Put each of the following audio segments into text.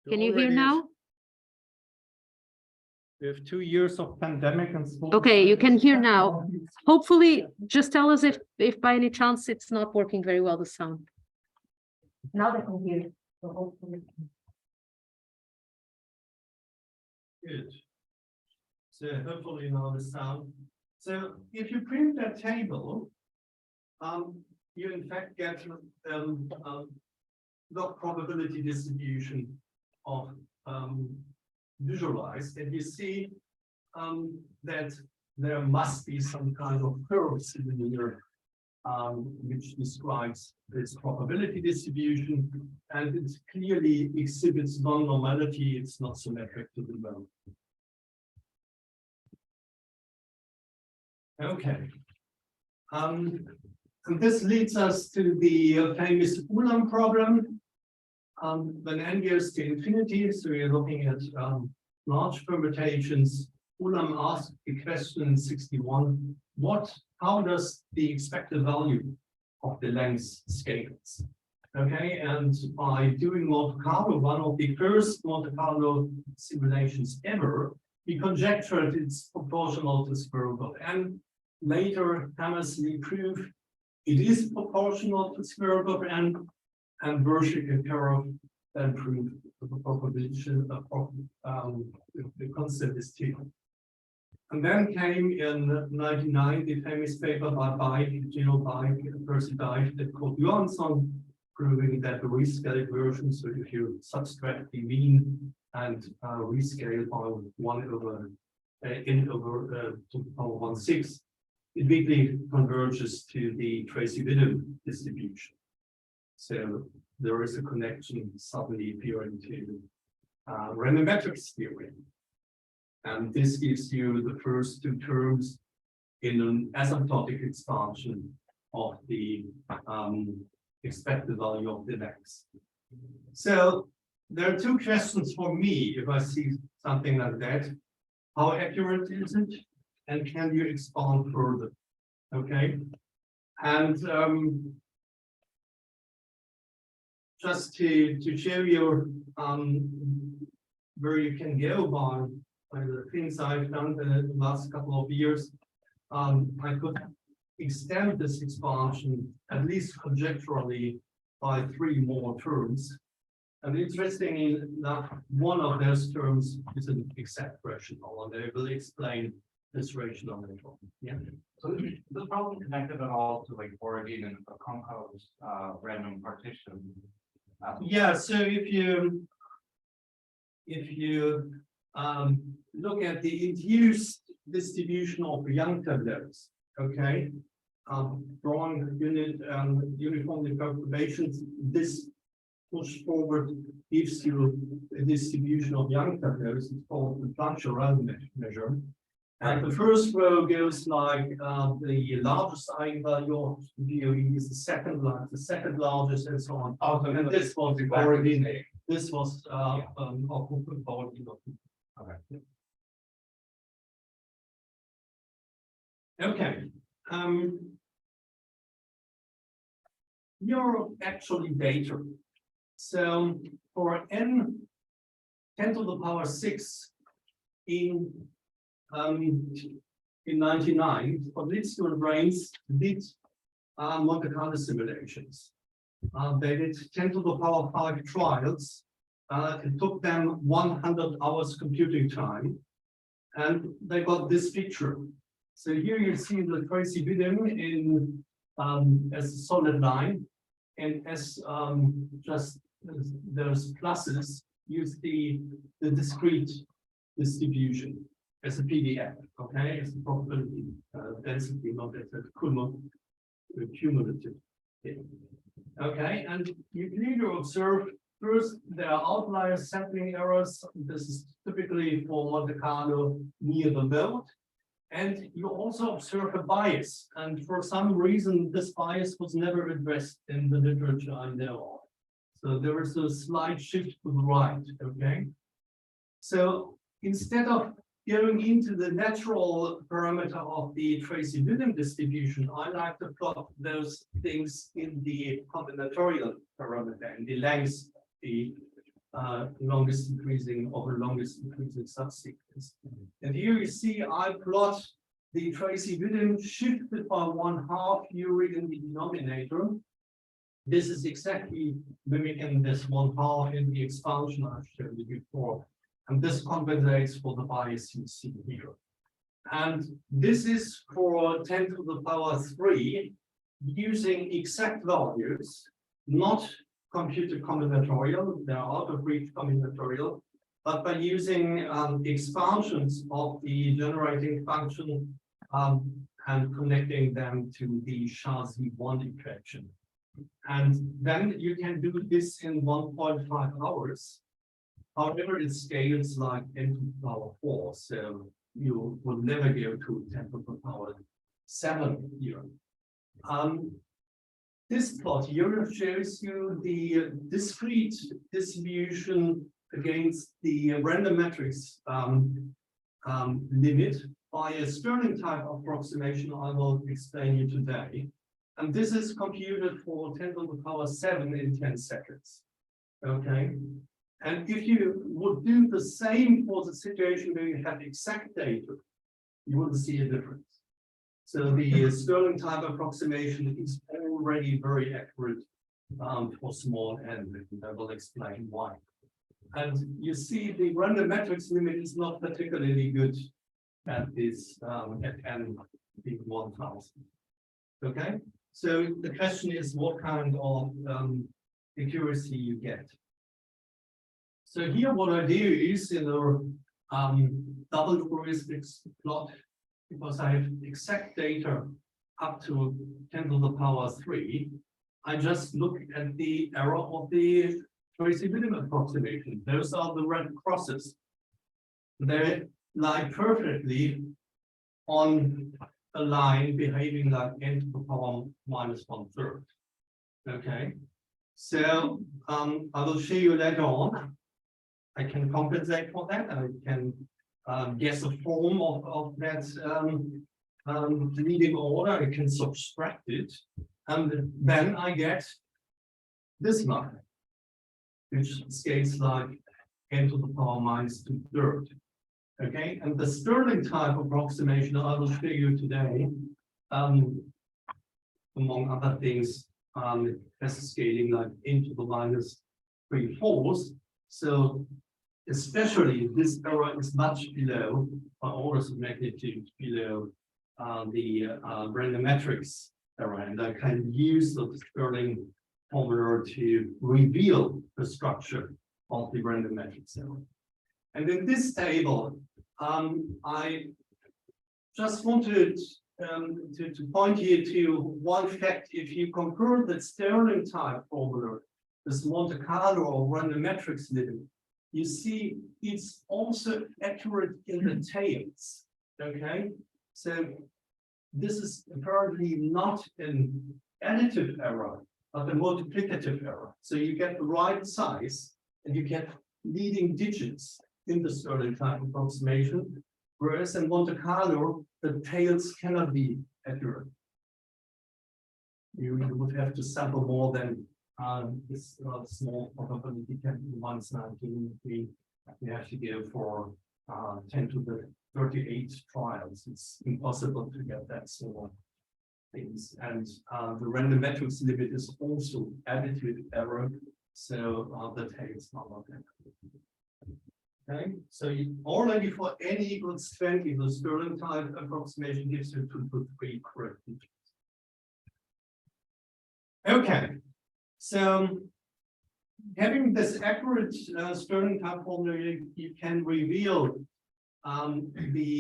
Can you hear now? We have 2 years of pandemic and so. Okay, you can hear now. Hopefully, just tell us if by any chance it's not working very well, the sound. Now they can hear. So hopefully. Good. So hopefully now the sound. So if you print that table, you in fact get log probability distribution of visualized, and you see that there must be some kind of curves in the mirror which describes this probability distribution, and it clearly exhibits non-normality. It's not symmetric to the well. Okay. And this leads us to the famous Ulam problem. When n goes to infinity, so we're looking at large permutations. Ulam asked the question in 61, how does the expected value of the length scales? Okay, and by doing Monte-Carlo, one of the first Monte-Carlo simulations ever, we conjectured it's proportional to square root of n. Later, Hammersley proved it is proportional to square root of n, and Burschik and Karov then proved the probability of the concept is T. And then came in 1999 the famous paper by Bike, Gino Bike, and Percy Dyke that called Johansson, proving that the rescaled version, so if you subtract the mean and rescale by 1 over n over 2 to the power 1/6, it weakly converges to the Tracy-Widom distribution. So there is a connection suddenly appearing to Riemann-Hilbert theory. And this gives you the first 2 terms in an asymptotic expansion of the expected value of the length. So there are 2 questions for me if I see something like that. How accurate is it? And can you expand further? Okay. And just to show you where you can go by the things I've done the last couple of years, I could extend this expansion, at least conjecturally, by 3 more terms. And interestingly enough, one of those terms is an exact rational, and I will explain this rational later on. Yeah. So is the problem connected at all to like origin and a composed random partition? Yeah. So if you look at the induced distribution of Young tableaus, okay, drawing uniformly perturbations, this push forward gives you a distribution of Young tableaus. It's called the Planck-Rand measure. And the first row goes like the largest eigenvalue of VOE is the second largest, and so on. Oh, so and this was the origin. This was of origin. Okay. Okay. Here are actually data. So for n 10 to the power 6 in 99, Toeplitz and Brains did Monte-Carlo simulations. They did 10 to the power 5 trials. It took them 100 hours computing time, and they got this picture. So here you see the Tracy-Widom in as a solid line, and as just those pluses use the discrete distribution as a PDF, okay, as a probability density, not as a cumulative thing. Okay, and you clearly observe first there are outlier sampling errors. This is typically for Monte-Carlo near the mode. And you also observe a bias, and for some reason this bias was never addressed in the literature I know of. So there is a slight shift to the right, okay? So instead of going into the natural parameter of the Tracy-Widom distribution, I like to plot those things in the combinatorial parameter, in the length, the longest decreasing of a longest decreasing subsequence. And here you see I plot the Tracy-Widom shifted by 1/2 URI in the denominator. This is exactly mimicking this 1/2 in the expansion I've shown you before. And this compensates for the bias you see here. And this is for 10 to the power 3 using exact values, not computed combinatorial, they're out of reach combinatorial, but by using expansions of the generating function and connecting them to the Chazy 1 equation. And then you can do this in 1.5 hours. However, it scales like 10 to the power 4, so you will never go to 10 to the power 7 here. This plot here shows you the discrete distribution against the random matrix limit by a Stirling type approximation I will explain you today. And this is computed for 10 to the power 7 in 10 seconds. Okay. And if you would do the same for the situation where you have exact data, you wouldn't see a difference. So the Stirling type approximation is already very accurate for small n, and I will explain why. And you see the random matrix limit is not particularly good at this at n being 1000. Okay, so the question is what kind of accuracy you get. So here what I do is in a double heuristics plot, because I have exact data up to 10 to the power 3, I just look at the error of the Tracy-Widom approximation. Those are the red crosses. They lie perfectly on a line behaving like n to the power -1/3. Okay, so I will show you later on. I can compensate for that. I can guess a form of that leading order. I can subtract it, and then I get this line, which scales like n to the power -2/3. Okay, and the Stirling type approximation I will show you today, among other things, has a scaling like n to the -3/4. So especially this error is much below, by orders of magnitude below the random matrix error, and I can use the Stirling formula to reveal the structure of the random matrix error. And in this table, I just wanted to point here to one fact. If you compare the Stirling type formula, this Monte-Carlo or random matrix limit, you see it's also accurate in the tails. Okay, so this is apparently not an additive error, but a multiplicative error. So you get the right size and you get leading digits in the Stirling type approximation, whereas in Monte-Carlo, the tails cannot be accurate. You would have to sample more than this small probability 10 to the -19. You have to go for 10 to the 38 trials. It's impossible to get that small things. And the random matrix limit is also additive error, so the tails are not accurate. Okay, so already for n equals 20, the Stirling type approximation gives you 2 to 3 correct digits. Okay. So having this accurate Stirling type formula, you can reveal the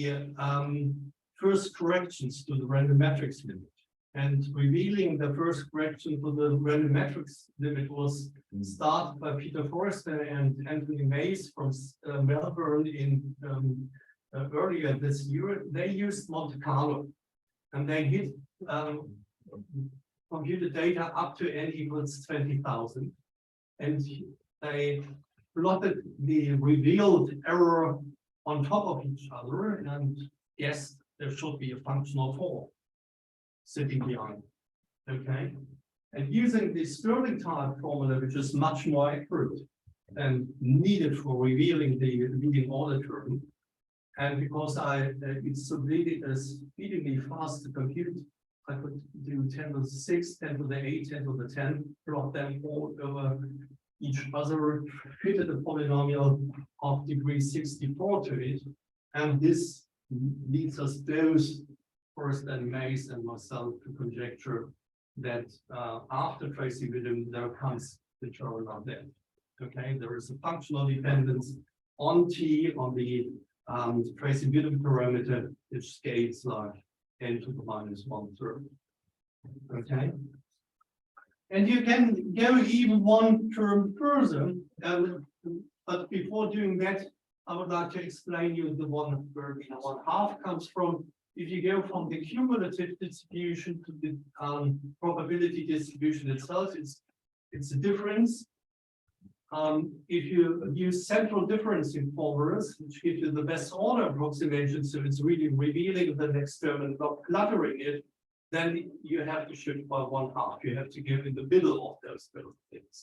first corrections to the random matrix limit. And revealing the first correction to the random matrix limit was started by Peter Forrester and Anthony Mays from Melbourne in earlier this year. They used Monte-Carlo, and they hit computed data up to n equals 20,000, and they plotted the revealed error on top of each other, and yes, there should be a function of 4 sitting behind. Okay, and using the Stirling type formula, which is much more accurate, and needed for revealing the leading order term. And because it's so exceedingly fast to compute, I could do 10 to the 6, 10 to the 8, 10 to the 10, plot them all over each other, fitted a polynomial of degree 64 to it. And this leads us both, Forrester and Mays and myself, to conjecture that after Tracy-Widom, there comes the term of that. Okay, there is a functional dependence on T, on the Tracy-Widom parameter, which scales like n to the -1/3. Okay, and you can go even one term further, but before doing that, I would like to explain you the one where the 1/2 comes from. If you go from the cumulative distribution to the probability distribution itself, it's a difference. If you use central differencing formulas, which give you the best order approximation, so it's really revealing the next term and not cluttering it, then you have to shift by 1/2. You have to go in the middle of those little things.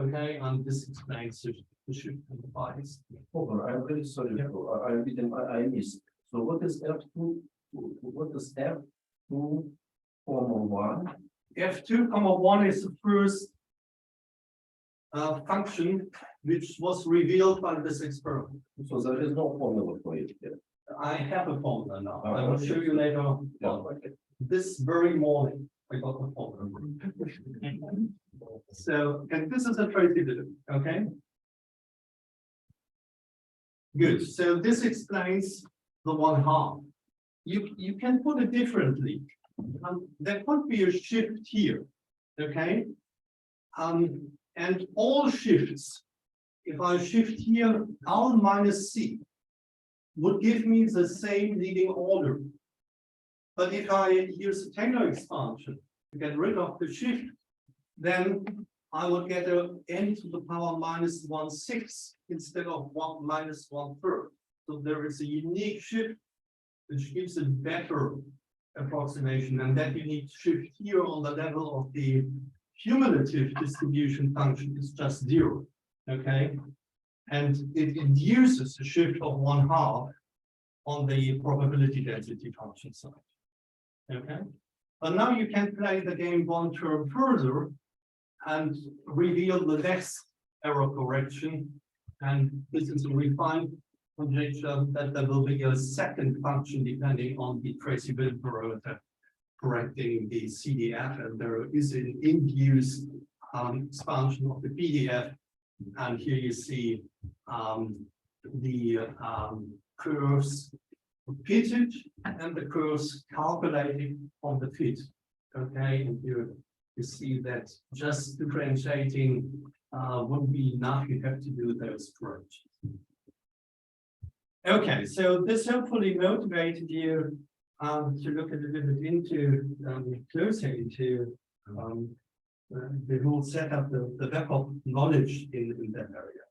Okay, and this explains the shift in the bias. I'm very sorry. I missed. So what is F2? What is F2, 1? F2, 1 is the first function which was revealed by this experiment. So there is no formula for it yet. I have a formula now. I Oh, will okay. show you later on. Yeah. This very morning, I got the formula. So, and this is a Tracy-Widom, okay? Good. So this explains the 1/2. You can put it differently. There could be a shift here, okay? And all shifts, if I shift here, L minus C, would give me the same leading order. But if I use a Taylor expansion to get rid of the shift, then I will get a n to the power -1/6 instead of 1 -1/3. So there is a unique shift which gives a better approximation, and that you need to shift here on the level of the cumulative distribution function is just 0. Okay, and it induces a shift of 1/2 on the probability density function side. Okay, but now you can play the game one term further and reveal the next error correction, and this is a refined conjecture that there will be a second function depending on the Tracy-Widom parameter correcting the CDF, and there is an induced expansion of the PDF, and here you see the curves fitted and the curves calculated on the fit. Okay, and you see that just differentiating wouldn't be enough. You have to do those corrections. Okay, so this hopefully motivated you to look a little bit into closer into the whole setup, the web of knowledge in that area.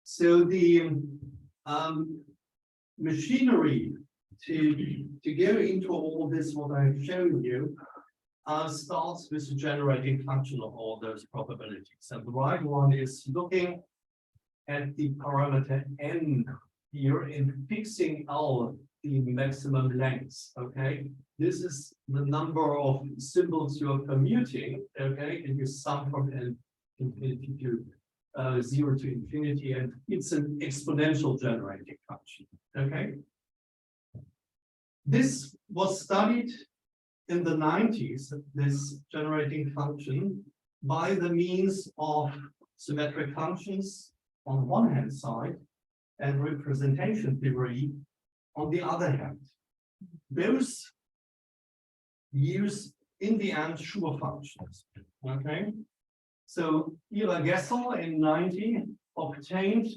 So the machinery to go into all this, what I've shown you, starts with the generating function of all those probabilities. And the right one is looking at the parameter n here in fixing L, the maximum length. Okay, this is the number of symbols you are permuting. Okay, and you sum from n infinity to 0 to infinity, and it's an exponential generating function. Okay, this was studied in the 90s, this generating function, by the means of symmetric functions on one hand side and representation theory on the other hand. Those use in the end sure functions. Okay, so Ila Gessel in 90 obtained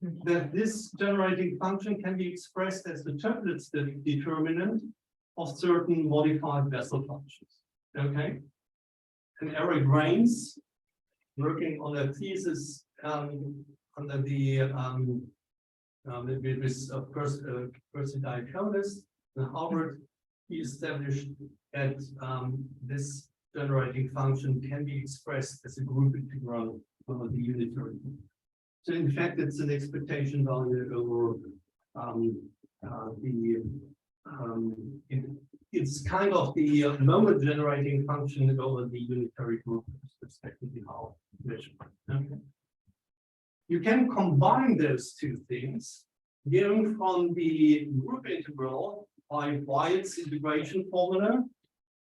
that this generating function can be expressed as the Toeplitz determinant of certain modified Bessel functions. Okay, and Eric Rains, working on a thesis under the Percy Diaconus in Harvard, he established that this generating function can be expressed as a group integral over the unitary. So in fact, it's an expectation value over it's kind of the moment generating function over the unitary group, respectively how measured. Okay. You can combine those two things, going from the group integral by Wyatt's integration formula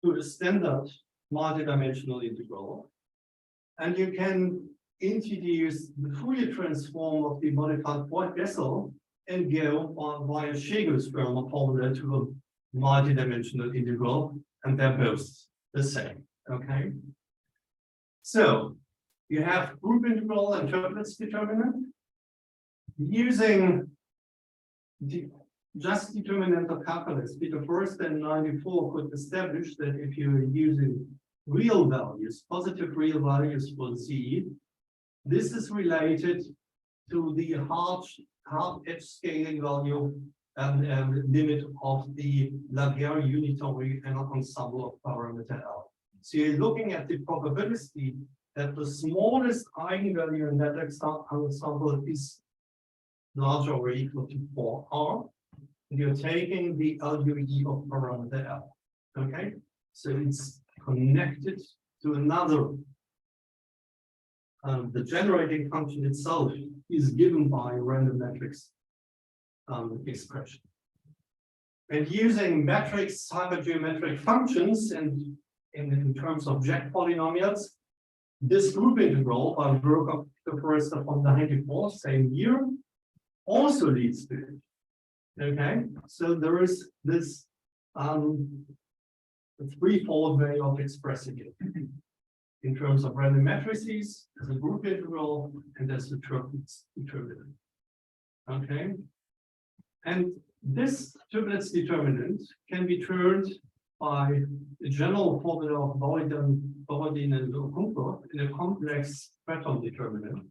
to a standard multidimensional integral. And you can introduce the Fourier transform of the modified Voigt-Bessel and go on via Schegel's formula to a multidimensional integral, and they're both the same. Okay. So you have group integral and Toeplitz determinant. Using the just determinant calculus, Peter Forrester in 94 could establish that if you're using real values, positive real values for Z, this is related to the hard edge scaling value and limit of the Laguerre unitary and ensemble of parameter L. So you're looking at the probability that the smallest eigenvalue in that ensemble is larger or equal to 4R. And you're taking the LUE of parameter L. Okay, so it's connected to another. The generating function itself is given by a random matrix expression. And using matrix hypergeometric functions and in terms of Jack polynomials, this group integral by work of the Forrester from the 94th same year also leads to it. Okay, so there is this threefold way of expressing it in terms of random matrices, as a group integral, and as a Toeplitz determinant. Okay, and this Toeplitz determinant can be turned by the general formula of Bornemann and Hankel in a complex pattern determinant.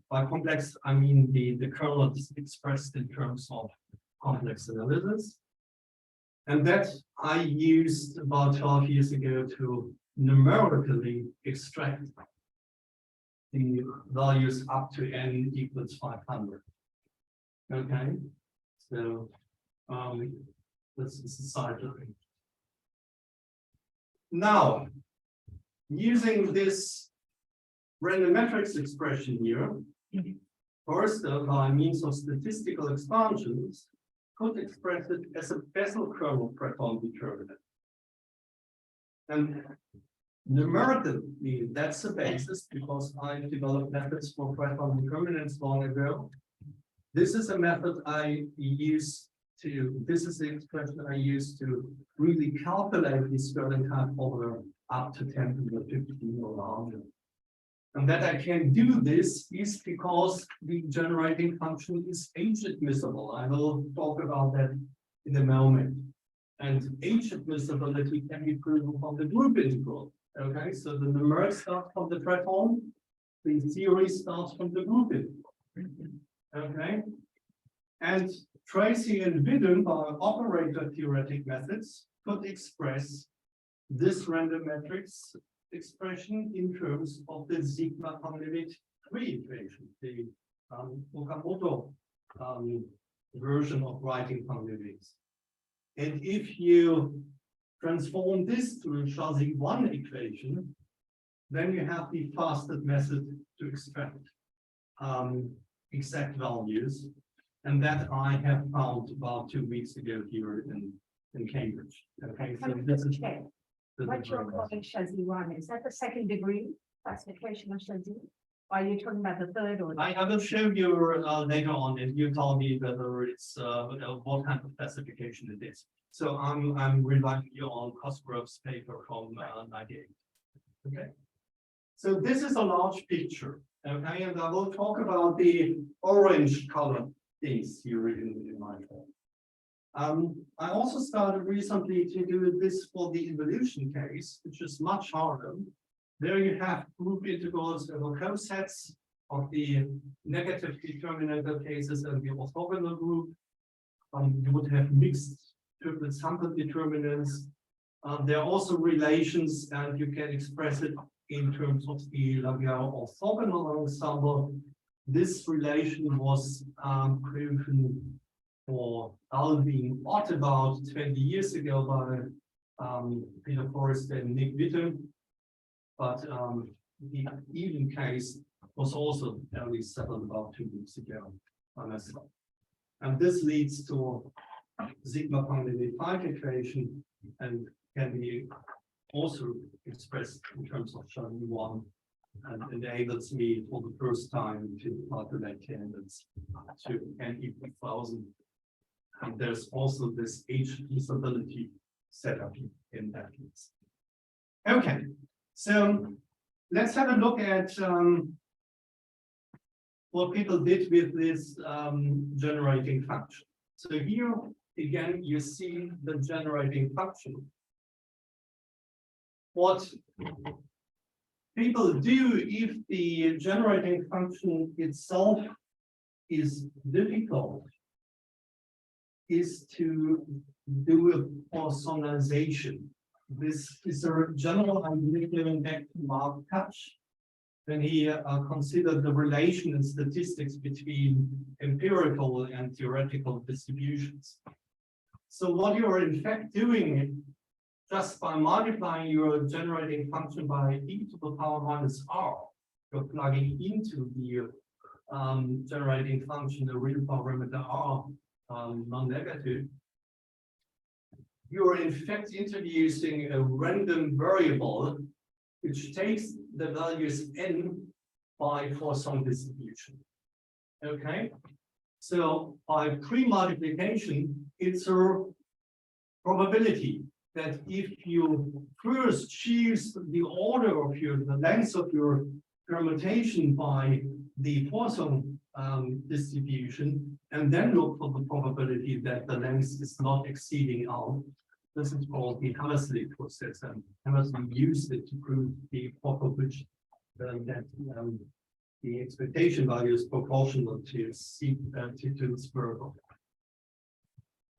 By complex, I mean the kernel is expressed in terms of complex analysis. And that I used about 12 years ago to numerically extract the values up to n equals 500. Okay, so this is a side line. Now, using this random matrix expression here, Forrester, by means of statistical expansions, could express it as a Bessel kernel pattern determinant. And numerically, that's the basis because I developed methods for pattern determinants long ago. This is a method this is the expression I use to really calculate the Stirling type formula up to 10 to the 15 or larger. And that I can do this is because the generating function is H admissible. I will talk about that in a moment. And H admissibility can be proven from the group integral. Okay, so the numeric starts from the pattern, the theory starts from the group integral. Okay, and Tracy and Widom, by operator theoretic methods, could express this random matrix expression in terms of the sigma Painlevé 3 equation, the Okamoto version of writing Painlevé's. And if you transform this to a Chazy 1 equation, then you have the fastest method to extract exact values. And that I have found about 2 weeks ago here in Cambridge. Okay, so this is what you're calling Chazy 1, is that the second degree classification of Chazy? Are you talking about the third or? I will show you later on, and you tell me whether it's what kind of classification it is. So I'm relying you on Cosgrove's paper from 98. Okay, so this is a large picture. Okay, and I will talk about the orange color things here in my talk. I also started recently to do this for the involution case, which is much harder. There you have group integrals over cosets of the negative determinant cases and the orthogonal group. You would have mixed Toeplitz Hankel determinants. There are also relations, and you can express it in terms of the Laguerre orthogonal ensemble. this relation was proven for L being odd about 20 years ago by Peter Forrester and Nick Witten, but the even case was also only settled about 2 weeks ago on myself. And this leads to sigma Painlevé equation and can be also expressed in terms of Chazy-Widom and enables me for the first time to calculate candidates to n equals 1,000. And there's also this H feasibility setup in that case. Okay, so let's have a look at what people did with this generating function. So here again, you see the generating function. What people do if the generating function itself is difficult is to do a Poissonization. This is a general idea given back to Mark Touch when he considered the relation in statistics between empirical and theoretical distributions. So what you are in fact doing just by multiplying your generating function by e to the power minus r, you're plugging into the generating function the real parameter r non-negative. You're in fact introducing a random variable which takes the values n by Poisson distribution. Okay, so by pre-multiplication, it's a probability that if you first choose the order of the length of your permutation by the Poisson distribution, and then look for the probability that the length is not exceeding R. This is called the Hammersley process, and Hammersley used it to prove the probability that the expectation value is proportional to the square root.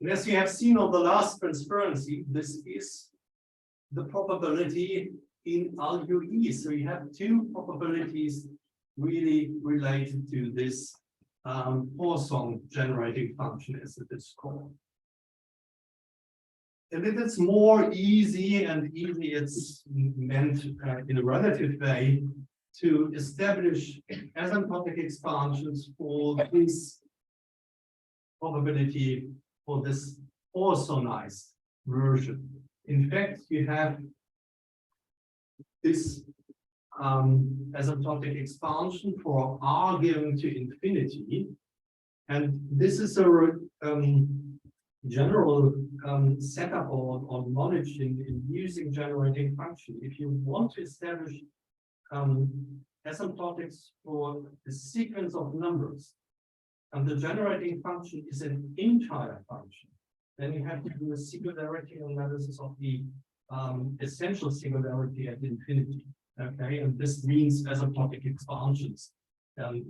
And as you have seen on the last transparency, this is the probability in LUE. So you have two probabilities really related to this Poisson generating function, as it is called. And if it's more easy, and easy it's meant in a relative way, to establish asymptotic expansions for this probability for this Poissonized version. In fact, you have this asymptotic expansion for R given to infinity, and this is a general setup or knowledge in using generating function. If you want to establish asymptotics for a sequence of numbers, and the generating function is an entire function, then you have to do a singularity analysis of the essential singularity at infinity. Okay, and this means asymptotic expansions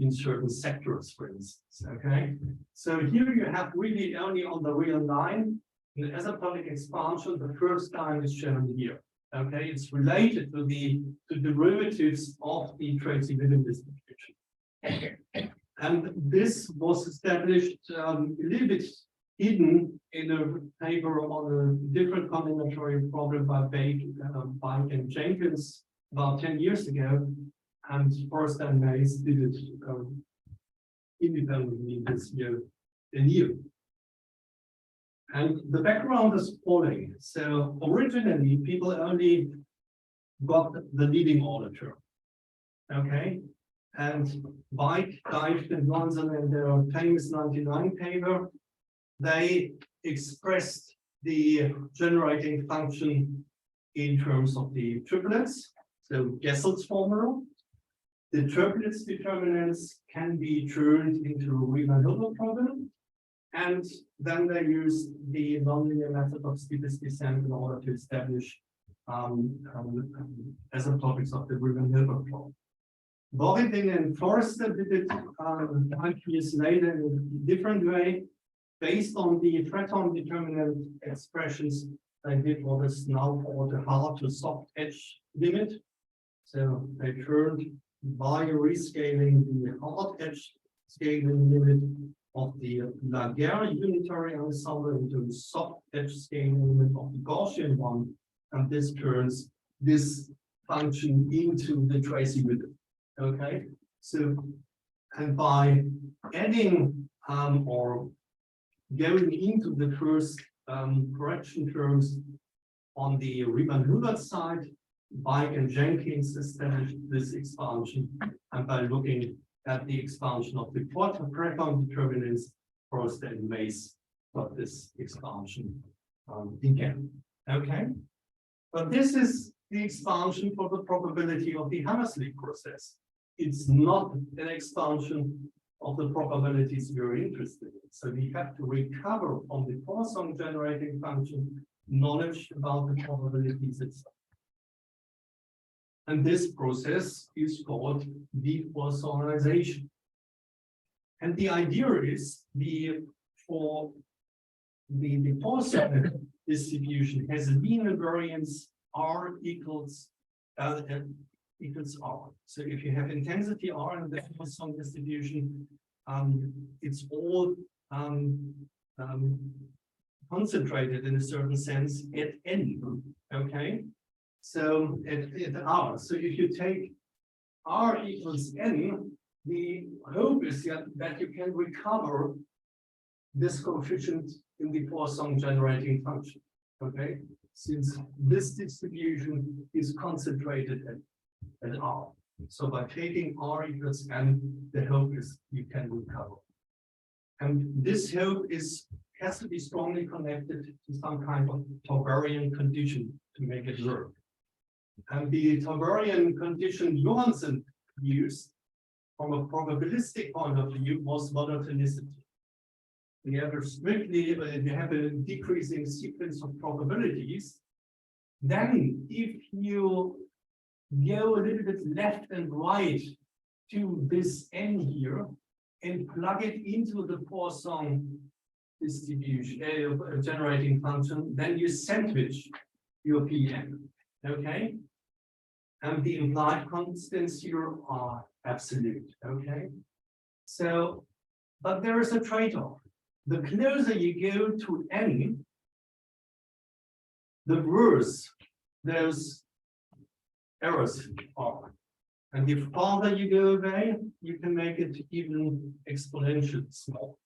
in certain sectors, for instance. Okay, so here you have really only on the real line the asymptotic expansion. The first time is shown here. Okay, it's related to the derivatives of the Tracy-Widom distribution. And this was established a little bit hidden in a paper on a different combinatoric problem by Bake and Jenkins about 10 years ago, and Forrester and Mays did it independently this year. And the background is following. So originally, people only got the leading order term. Okay, and Bike, Deicht, and Lonson in their famous 99 paper, they expressed the generating function in terms of the triplets. So Gessel's formula. The Toeplitz determinants can be turned into a Riemann-Hilbert problem. And then they use the nonlinear method of steepest descent in order to establish asymptotics of the Riemann-Hilbert problem. Bornemann and Forrester did it 5 years later in a different way. Based on the Freton determinant expressions, they did what is now called the hard to soft edge limit. So they turned by rescaling the hard edge scaling limit of the Laguerre unitary ensemble into the soft edge scaling limit of the Gaussian one, and this turns this function into the Tracy-Widom. Okay, so and by adding or going into the first correction terms on the Riemann-Hilbert side, Bike and Jenkins established this expansion, and by looking at the expansion of the Poisson determinants, Forrester and Mays got this expansion again. Okay, but this is the expansion for the probability of the Hammersmith process. It's not an expansion of the probabilities we're interested in. So we have to recover from the Poisson generating function knowledge about the probabilities itself. And this process is called de-Poissonization. And the idea is for the Poisson distribution has a mean invariance R equals R. So if you have intensity R in the Poisson distribution, it's all concentrated in a certain sense at N. Okay, so at R. So if you take R equals N, the hope is that you can recover this coefficient in the Poisson generating function. Okay, since this distribution is concentrated at R. So by taking R equals N, the hope is you can recover. And this hope has to be strongly connected to some kind of Tauberian condition to make it work. And the Tauberian condition Johansen used from a probabilistic point of view was monotonicity. We have a decreasing sequence of probabilities. Then if you go a little bit left and right to this N here and plug it into the Poisson distribution, generating function, then you sandwich your Pn. Okay, and the implied constants here are absolute. Okay, so but there is a trade-off. The closer you go to N, the worse those errors are. And the farther you go away, you can make it even exponentially small.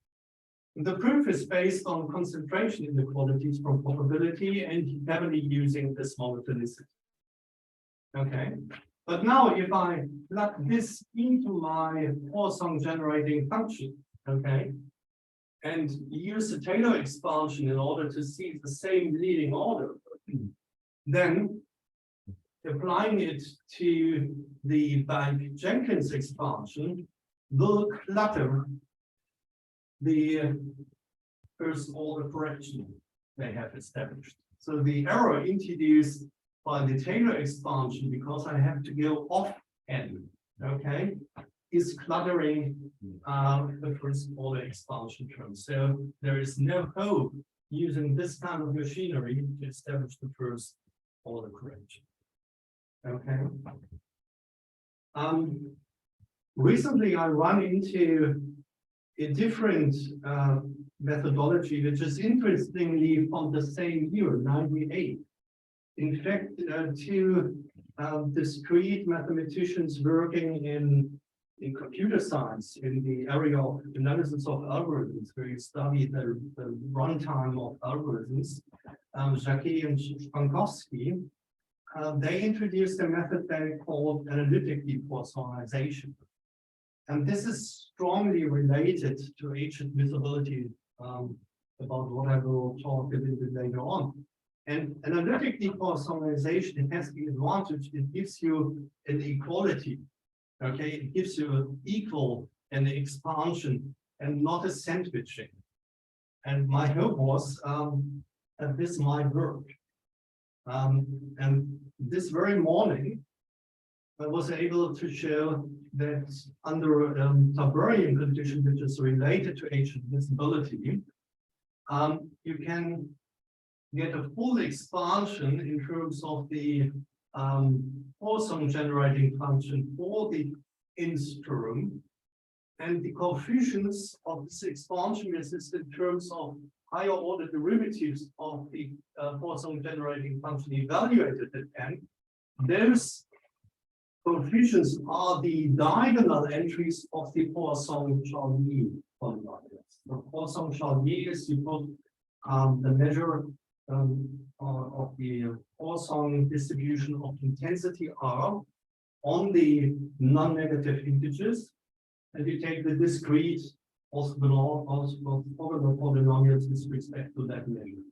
The proof is based on concentration inequalities from probability and heavily using this monotonicity. Okay, but now if I plug this into my Poisson generating function, okay, and use the Taylor expansion in order to see the same leading order, then applying it to the Jenkins expansion will clutter the first order correction they have established. So the error introduced by the Taylor expansion, because I have to go off N, okay, is cluttering the first order expansion term. So there is no hope using this kind of machinery to establish the first order correction. Okay. Recently I run into a different methodology, which is interestingly from the same year, 98. In fact, two discrete mathematicians working in computer science in the area of analysis of algorithms, where you study the runtime of algorithms, Chazy and Spankowski, they introduced a method they called analytic de-Poissonization. And this is strongly related to age admissibility, about what I will talk a little bit later on. And analytic de-Poissonization has the advantage, it gives you an equality. Okay, it gives you an equal and an expansion and not a sandwiching. And my hope was that this might work. And this very morning, I was able to show that under a Tauberian condition, which is related to age admissibility, you can get a full expansion in terms of the Poisson generating function for the nth term. And the coefficients of this expansion is in terms of higher order derivatives of the Poisson generating function evaluated at n. Those coefficients are the diagonal entries of the Poisson-Charlier polynomials. The Poisson-Charlier is you put the measure of the Poisson distribution of intensity R on the non-negative integers, and you take the discrete orthogonal polynomials with respect to that measure.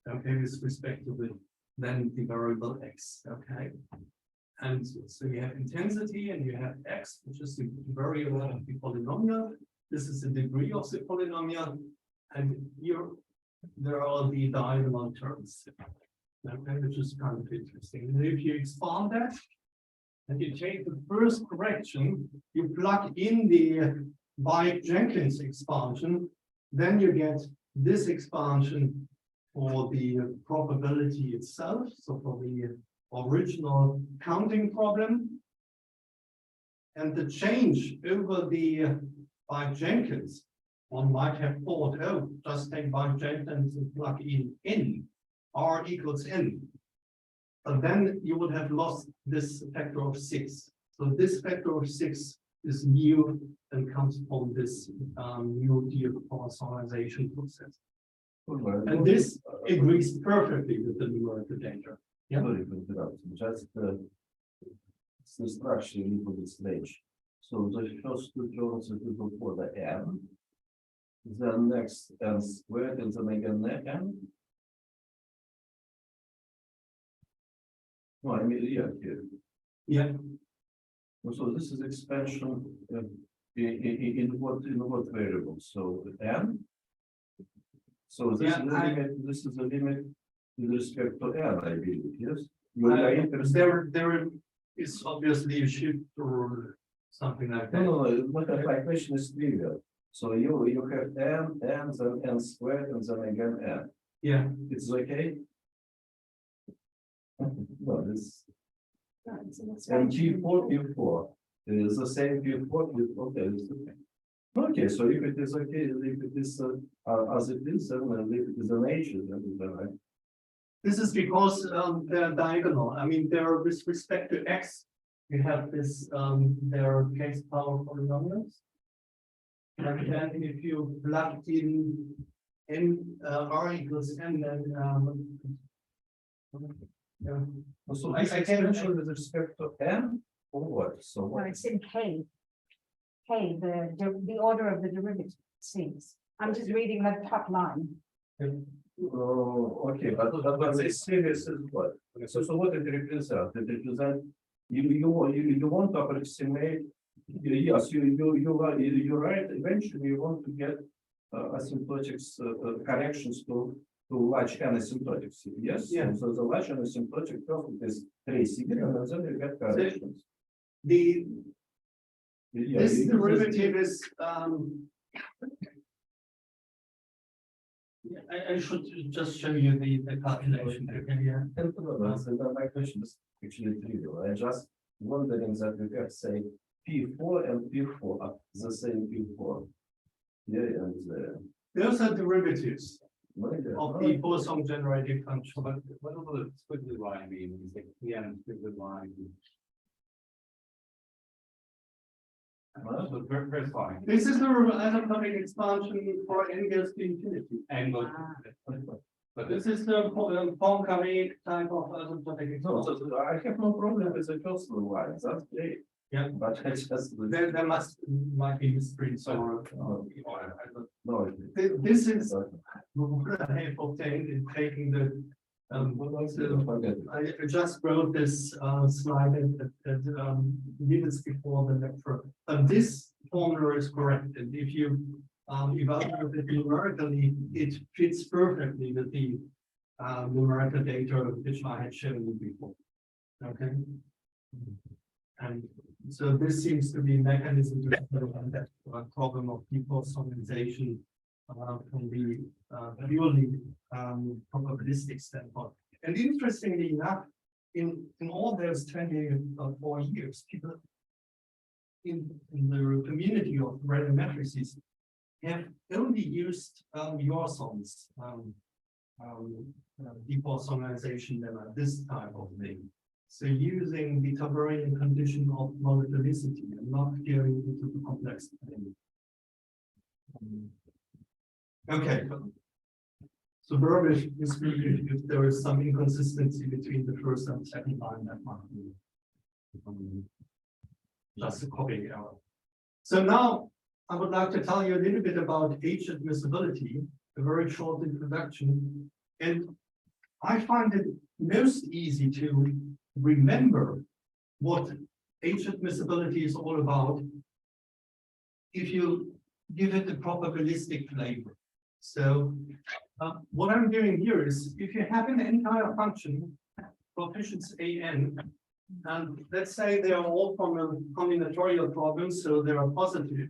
Okay, with respect to then the variable x. Okay. And so you have intensity and you have x, which is the variable of the polynomial. This is the degree of the polynomial. And here there are the diagonal terms. Okay, which is kind of interesting. And if you expand that and you take the first correction, you plug in the Bike-Jenkins expansion, then you get this expansion for the probability itself. So for the original counting problem, and the change over the Bike-Jenkins, one might have thought, oh, just take Bike-Jenkins and plug in R equals n. But then you would have lost this factor of 6. So this factor of 6 is new and comes from this new de-Poissonization process. And this agrees perfectly with the numerical data. Yeah. Sorry for interrupting. Just the structure a little bit strange. So the first two terms are equal for the n, then next n squared, and then again n. No, I mean, yeah, here. Yeah. So this is expansion in what variable? So n. So this is the limit. This is the limit with respect to n, I believe. Yes. There is obviously a shift or something like that. No, but my question is trivial. So you have n, then n squared, and then again n. Yeah. It's okay. No, this and P4 is the same P4. Okay, it's okay. Okay, so if it is okay, if it is as it is, and if it is an H, then it's all right. This is because they're diagonal. I mean, they're with respect to x, you have this their case power polynomials. And then if you plug in n r equals n, then yeah. So I this can't expansion with respect to n or what? So No, what? it's in K. K, the order of the derivative seems. I'm just reading the top line. Oh, okay, but this series is what? So what it represents? It represents you want to approximate. Yes, you're right. Eventually, you want to get asymptotics corrections to large n asymptotics. Yes. Yeah. So the large n asymptotic term is Tracy-Widom, and then you get corrections. This derivative is I should just show you the calculation. Okay, yeah. So my question is actually trivial. I just wondering that we have say P4 and P4 are the same P4. Yeah, and Those are derivatives of the the Poisson generating function. What will the squiggly line mean? Is it the end squiggly line? So first line. This is the asymptotic expansion for n goes to infinity. Angle. But This is the Poincaré type of asymptotic No, expansion. I have no problem with the first line. That's great. Yeah. But I just There might be misprint or no. this is what I have obtained in taking the I just wrote this slide at minutes before the lecture. This formula is correct, and if you evaluate it numerically, it fits perfectly with the numerical data which I had shown you before. Okay. And so this seems to be a mechanism to solve that problem of de-Poissonization from the purely probabilistic standpoint. And interestingly enough, in all those 24 years, people in the community of random matrices have only used Yorson's de-Poissonization lemma, this type of thing. So using the Tauberian condition of monotonicity and not going into the complex thing. Okay. So verbiage is good if there is some inconsistency between the first and second line, that might be just a copying error. So now I would like to tell you a little bit about H admissibility, a very short introduction. And I find it most easy to remember what H admissibility is all about if you give it a probabilistic flavor. So what I'm doing here is, if you have an entire function, coefficients an, and let's say they are all from a combinatorial problem, so they are positive,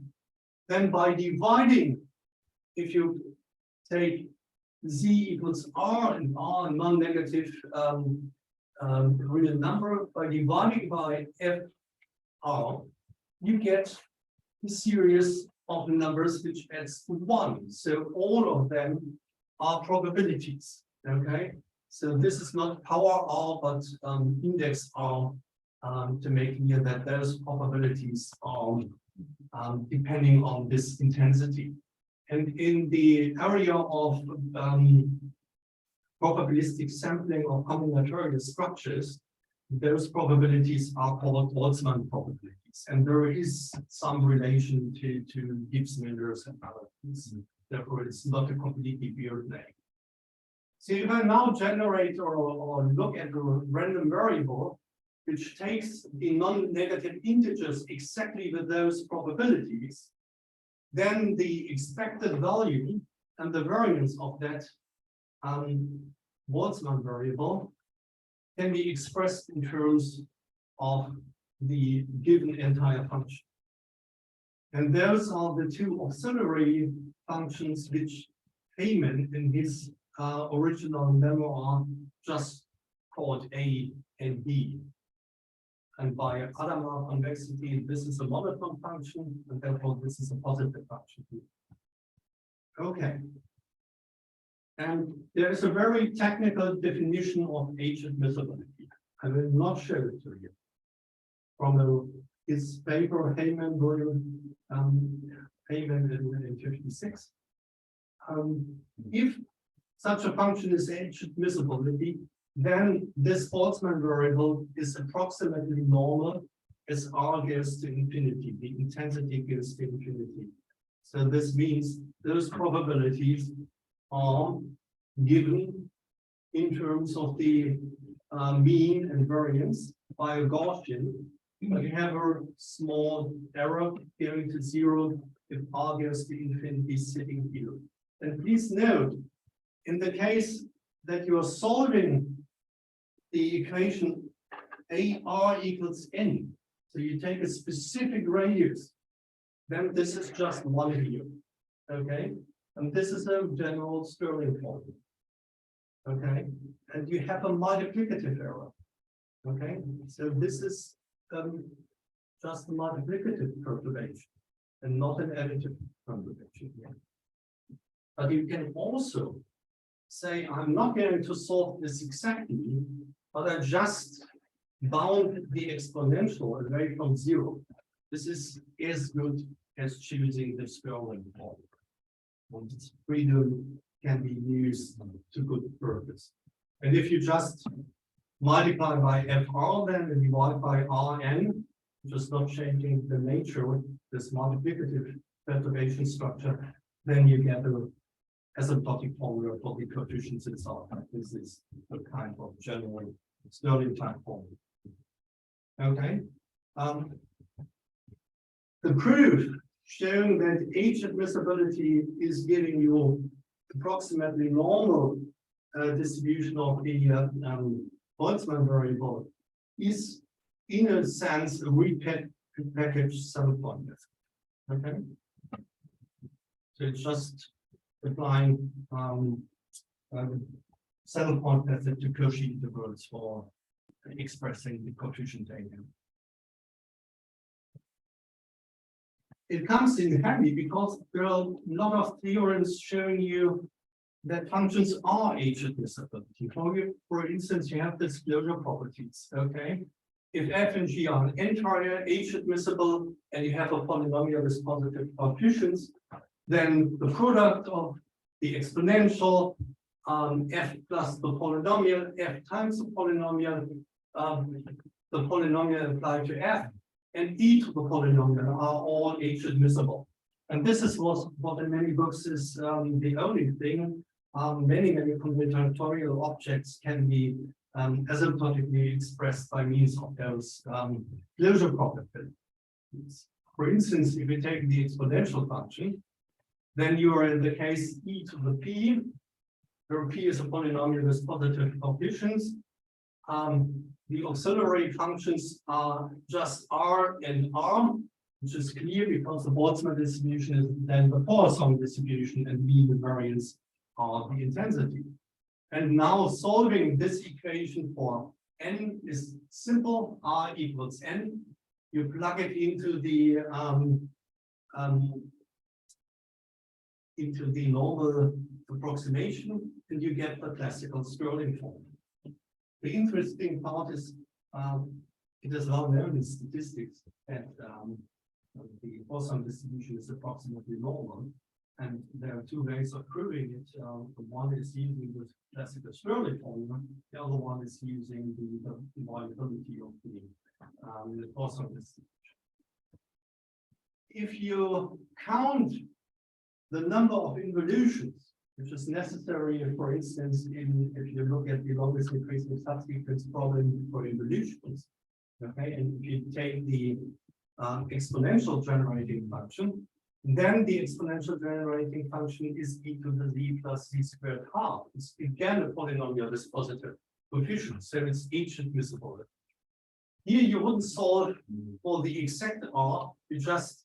then by dividing, if you take z equals r and r non-negative real number, by dividing by fr, you get a series of numbers which adds to 1. So all of them are probabilities. Okay, so this is not power r, but index r, to make clear that those probabilities are depending on this intensity. And in the area of probabilistic sampling of combinatorial structures, those probabilities are called Boltzmann probabilities. And there is some relation to Gibbs Millers and other things. Therefore, it's not a completely weird name. So if I now generate or look at a random variable, which takes the non-negative integers exactly with those probabilities, then the expected value and the variance of that Boltzmann variable can be expressed in terms of the given entire function. And those are the two auxiliary functions which Hayman in his original memoir just called A and B. And by Adamar convexity, this is a monotone function, and therefore this is a positive function. Okay. And there is a very technical definition of H admissibility. I will not show it to you. From his paper, Hayman, Hayman in 56. If such a function is H admissibility, then this Boltzmann variable is approximately normal as R goes to infinity, the intensity goes to infinity. So this means those probabilities are given in terms of the mean and variance by a Gaussian, but you have a small error going to 0 if R goes to infinity sitting here. And please note, in the case that you are solving the equation AR equals N, so you take a specific radius, then this is just 1 here. Okay, and this is a general Stirling formula. Okay, and you have a multiplicative error. Okay, so this is just a multiplicative perturbation and not an additive perturbation. But you can also say, I'm not going to solve this exactly, but I just bound the exponential away from 0. This is as good as choosing the Stirling formula. And its freedom can be used to good purpose. And if you just multiply by FR then and divide by Rn, just not changing the nature of this multiplicative perturbation structure, then you get a asymptotic formula for the coefficients itself. This is a kind of general Stirling type formula. Okay. The proof showing that H admissibility is giving you approximately normal distribution of the Boltzmann variable is, in a sense, a repackaged saddle point method. Okay. So it's just applying saddle point method to Cauchy intervals for expressing the coefficient A. It comes in handy because there are a lot of theorems showing you that functions are H-admissible. For instance, you have disclosure properties, okay? If f and g are an entire H-admissible and you have a polynomial with positive coefficients, then the product of the exponential f plus the polynomial, f times the polynomial applied to f, and e to the polynomial are all H-admissible. And this is what in many books is the only thing. Many combinatorial objects can be asymptotically expressed by means of those closure properties. For instance, if you take the exponential function, then you are in the case e to the p, where p is a polynomial with positive coefficients. The auxiliary functions are just r and r, which is clear because the Boltzmann distribution is then the Poisson distribution, and b the variance of the intensity. And now solving this equation for n is simple, r equals n. You plug it into the normal approximation, and you get the classical Stirling form. The interesting part is it is well known in statistics that the Poisson distribution is approximately normal. And there are two ways of proving it. One is using the classical Stirling formula. The other one is using the variability of the Poisson distribution. If you count the number of involutions, which is necessary, for instance, if you look at the longest increasing subsequence problem for involutions, okay, and if you take the exponential generating function, then the exponential generating function is e to the z plus z squared half. It's again a polynomial with positive coefficients, so it's H-admissible. Here you wouldn't solve for the exact r, you just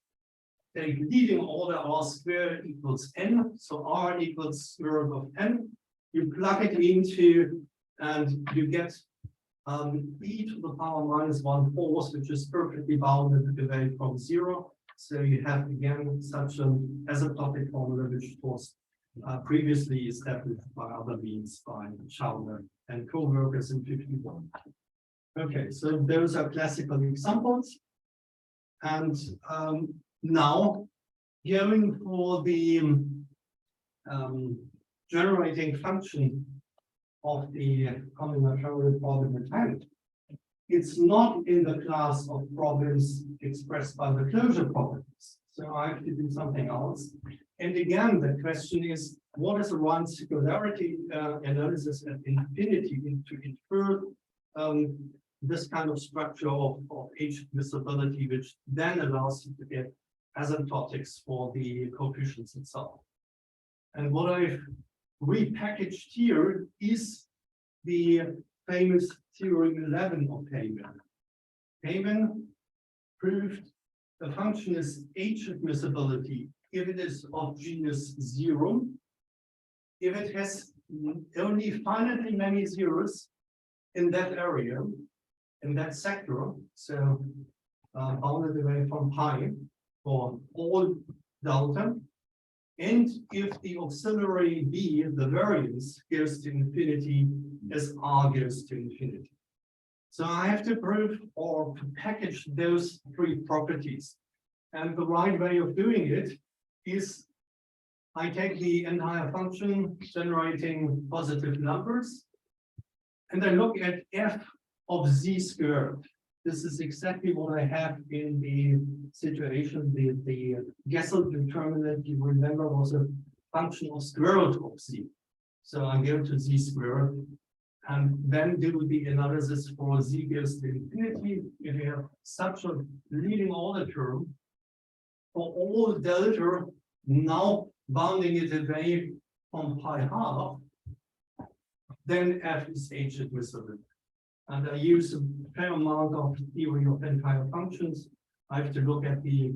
take leading order r squared equals n, so r equals square root of n. You plug it into, and you get e to the power minus 1/4, which is perfectly bounded away from 0. So you have again such an asymptotic formula, which was previously established by other means by Schauner and co-workers in 1951. Okay, so those are classical examples. And now going for the generating function of the combinatorial problem at hand. It's not in the class of problems expressed by the closure properties. So I have to do something else. And again, the question is, what is a Riemann singularity analysis at infinity to infer this kind of structure of H-admissibility, which then allows you to get asymptotics for the coefficients itself. And what I've repackaged here is the famous theorem 11 of Hayman. Hayman proved the function is H-admissibility if it is of genus 0, if it has only finitely many zeros in that area, in that sector, so bounded away from pi for all delta, and if the auxiliary b, the variance, goes to infinity as r goes to infinity. So I have to prove or to package those three properties. And the right way of doing it is I take the entire function generating positive numbers, and I look at f of z squared. This is exactly what I have in the situation. The Gessel determinant, you remember, was a function of square root of z. So I go to z squared and then do the analysis for z goes to infinity. If you have such a leading order term for all delta, now bounding it away from pi half, then f is H-admissible. And I use a fair amount of theory of entire functions. I have to look at the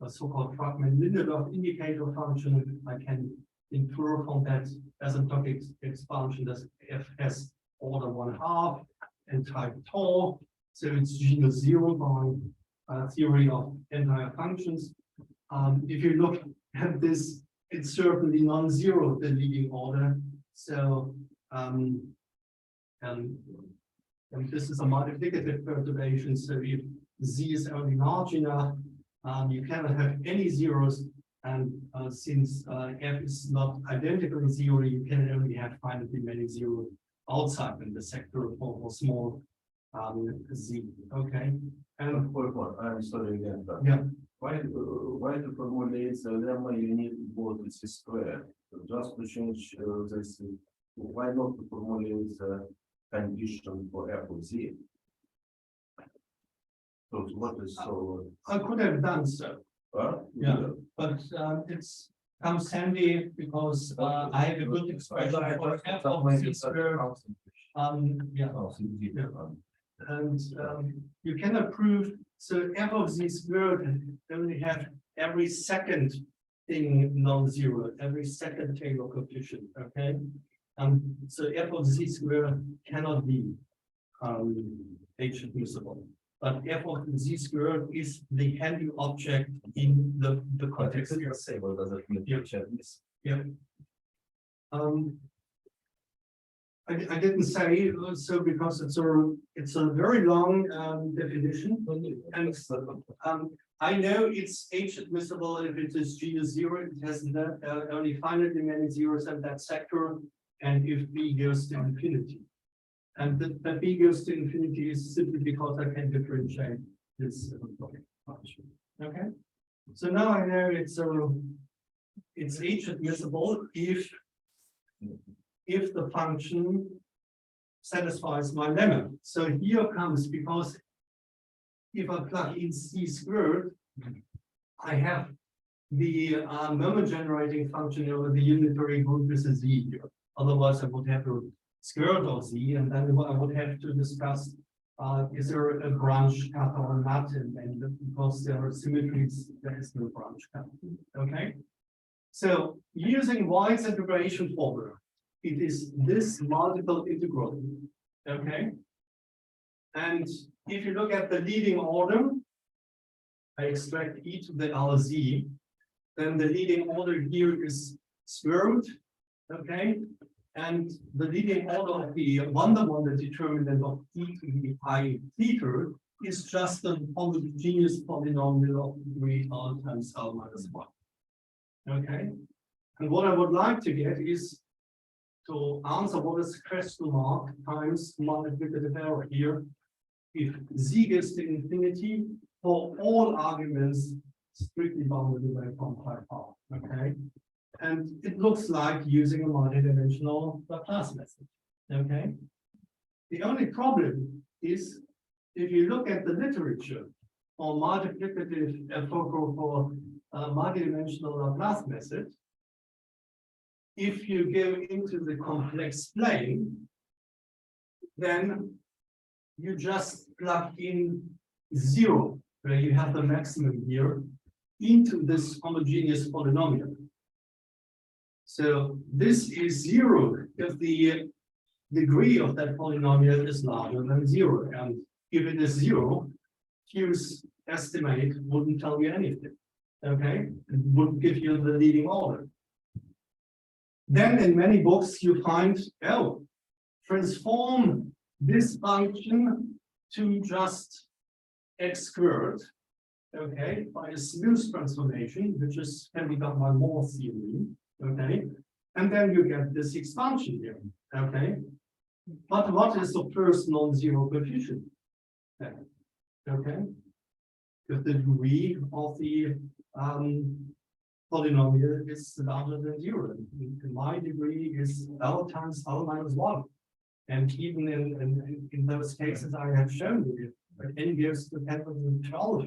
so-called Fragment-Lindelof indicator function. I can infer from that asymptotic expansion that f has order 1/2, and type tau. So it's genus 0 by theory of entire functions. If you look at this, it's certainly non-zero, the leading order. So and this is a multiplicative perturbation. So if Z is only large enough, you cannot have any zeros. And since F is not identical to 0, you can only have finitely many zeros outside in the sector for small Z. Okay. And I'm sorry again. But yeah, why to formulate the lemma you need both with square? Just to change this. Why not to formulate the condition for f of z? So what is so? I could have done so. Yeah. But it's comes handy because I have a good expression for f of z squared. Yeah. And you cannot prove, so f of z squared only have every second thing non-zero, every second Taylor coefficient, okay? So f of z squared cannot be H admissible. But f of z squared is the handy object in the context. Say what does it mean? Yeah. I didn't say so because it's a very long definition, and I know it's H admissible if it is genus 0, it has only finitely many zeros in that sector, and if B goes to infinity. And that B goes to infinity is simply because I can differentiate this function. Okay. So now I know it's H admissible if the function satisfies my lemma. So here comes, because if I plug in C squared, I have the moment generating function over the unitary group is a Z here. Otherwise, I would have a square root of Z, and then I would have to discuss is there a branch cut or not, and because there are symmetries, there is no branch cut. Okay. So using White's integration formula, it is this multiple integral. Okay. And if you look at the leading order, I extract e to the LZ, then the leading order here is square root. Okay. And the leading order of the one-to-one determinant of e to the I theta is just a homogeneous polynomial of degree L times L minus 1. Okay. And what I would like to get is to answer what is question mark times multiplicative error here. If Z goes to infinity for all arguments strictly bounded away from pi r. Okay. And it looks like using a multidimensional Laplace method. Okay. The only problem is if you look at the literature for multiplicative for multidimensional Laplace method, if you go into the complex plane, then you just plug in 0, where you have the maximum here, into this homogeneous polynomial. So this is 0 if the degree of that polynomial is larger than 0. And if it is 0, Q's estimate wouldn't tell you anything. Okay, it wouldn't give you the leading order. Then in many books you find, oh, transform this function to just x squared, okay, by a smooth transformation, which can be done by Moore theory, okay, and then you get this expansion here, okay. But what is the first non-zero coefficient? Okay, if the degree of the polynomial is larger than 0. My degree is L times L minus 1. And even in those cases I have shown you, if n goes to 10 to the 12,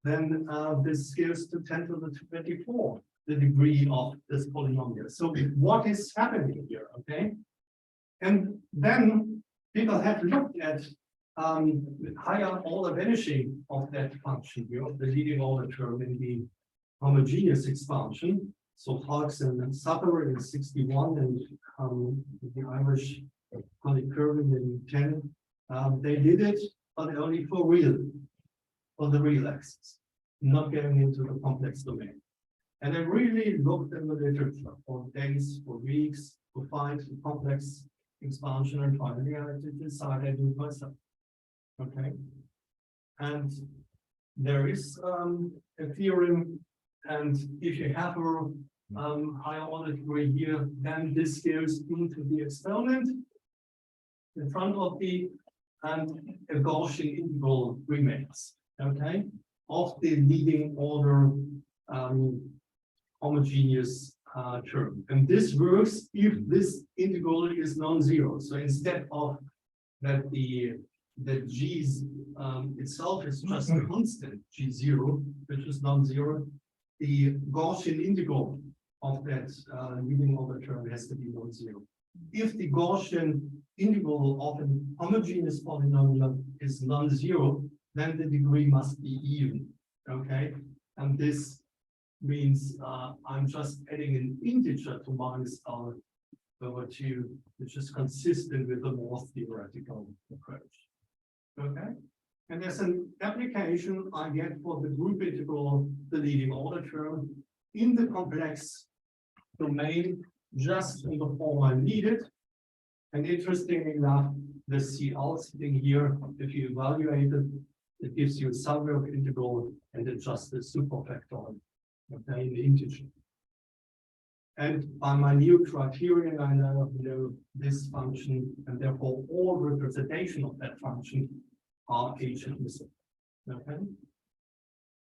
then this goes to 10 to the 24, the degree of this polynomial. So what is happening here, okay? And then people have looked at higher order vanishing of that function here, of the leading order term in the homogeneous expansion. So Clarkson and Sutter in 61 and the Irish Honeycurve in 10 They did it, but only for the real axis, not going into the complex domain. And I really looked in the literature for days, for weeks, to find the complex expansion, and finally I decided I do it myself. Okay. And there is a theorem, and if you have a higher order degree here, then this goes into the exponent in front of the, and a Gaussian integral remains, okay, of the leading order homogeneous term. And this works if this integral is non-zero. So instead of that the g's itself is just a constant g0, which is non-zero, the Gaussian integral of that leading order term has to be non-zero. If the Gaussian integral of an homogeneous polynomial is non-zero, then the degree must be even. Okay, and this means I'm just adding an integer to minus r over 2, which is consistent with the more theoretical approach. Okay, and there's an application I get for the group integral, the leading order term, in the complex domain, just in the form I need it. And interestingly enough, the CL sitting here, if you evaluate it, it gives you a subgroup integral and it just a superfactor, okay, in the integer. And by my new criterion, I now know this function, and therefore all representation of that function are H admissible. Okay.